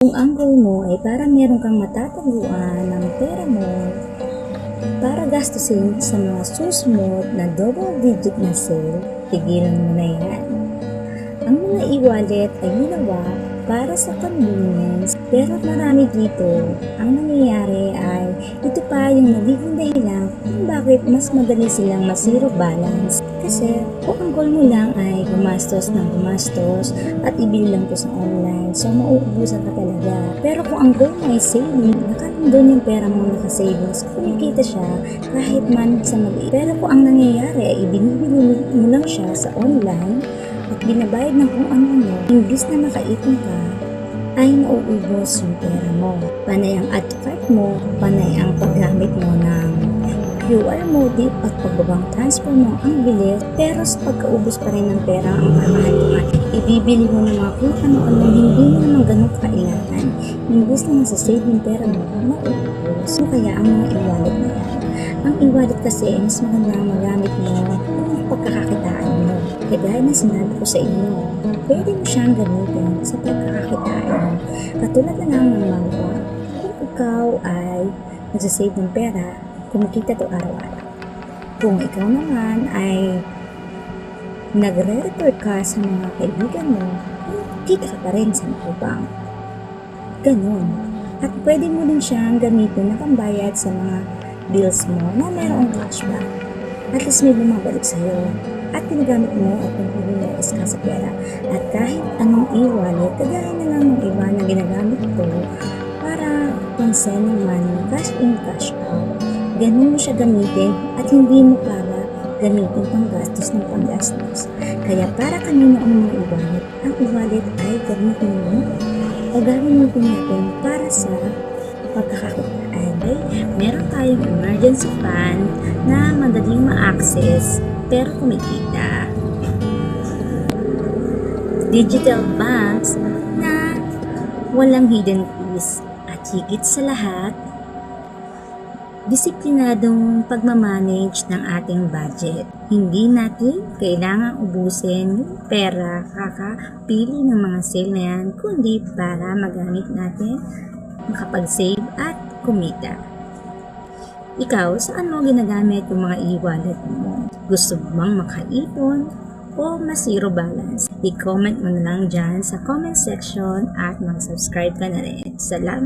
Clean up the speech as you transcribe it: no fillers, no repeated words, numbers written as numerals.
Kung ang goal mo ay para meron kang matataguan ng pera mo para gastusin sa mga susunod na double-digit na sale, tigilan mo na yan. Ang mga e-wallet ay ginawa para sa convenience, pero marami dito. Ang nangyayari ay ito pa yung nagiging dahilan kung bakit mas madali silang ma-zero balance. Kasi kung ang goal mo lang ay gumastos ng gumastos at ibili lang to sa online, so mauubusan ka talaga. Pero kung ang goal mo ay saving, nakandun yung pera mo naka-savings, kumikita siya kahit man sa maliit. Pero kung ang nangyayari ay ibinibili mo lang siya sa online, at binabayad ng kung ano-ano, imbis na makaipon ka, ay nauubos yung pera mo. Panay ang add to cart mo, panay ang paggamit mo ng QR modip at pagbabang transfer mo ang bilis, pero sa pagkaubos pa rin ng pera ang kamahal-mahal, ibibili mo ng mga kung ano-ano, hindi mo naman ganun kailangan. Imbis na masasave yung pera mo, mauubos. So kaya ang mga e-wallet na yan. Ang e-wallet kasi, mas maganda ang magamit mo kung pagkakakitaan mo. Kagaya na sinabi ko sa inyo, pwede mo siyang gamitin sa pagkakakitaan. Katulad na lang ng mangwa, kung ikaw ay nagsasave ng pera, kumikita to araw-araw. Kung ikaw naman ay nagre-refer ka sa mga kaibigan mo, kita ka pa rin sa utang. Ganun. At pwede mo din siyang gamitin na pambayad sa mga bills mo na mayroong cashback. At least may bumabalik sa'yo. At ginagamit mo at pag-relax ka sa pera. At kahit anong e-wallet, kagaya na lang ng iba na ginagamit ko para pang-send ng money, cash in, cash out. Ganun mo siya gamitin at hindi mo para gamitin pang gastos ng panggastos. Kaya para kanino ang mga e-wallet? Ang e-wallet ay gamitin mo o gamitin natin para sa pagkakakitaan. Meron tayong emergency fund na madaling ma-access pero kumikita. Digital banks na walang hidden fees at higit sa lahat, disiplinadong pagmamanage ng ating budget. Hindi natin kailangang ubusin yung pera kakapili ng mga sale na yan, kundi para magamit natin, makapag-save at kumita. Ikaw, saan mo ginagamit yung mga e-wallet mo? Gusto mo bang makaipon o ma-zero balance? I-comment mo na lang dyan sa comment section at mag-subscribe ka na rin. Salamat!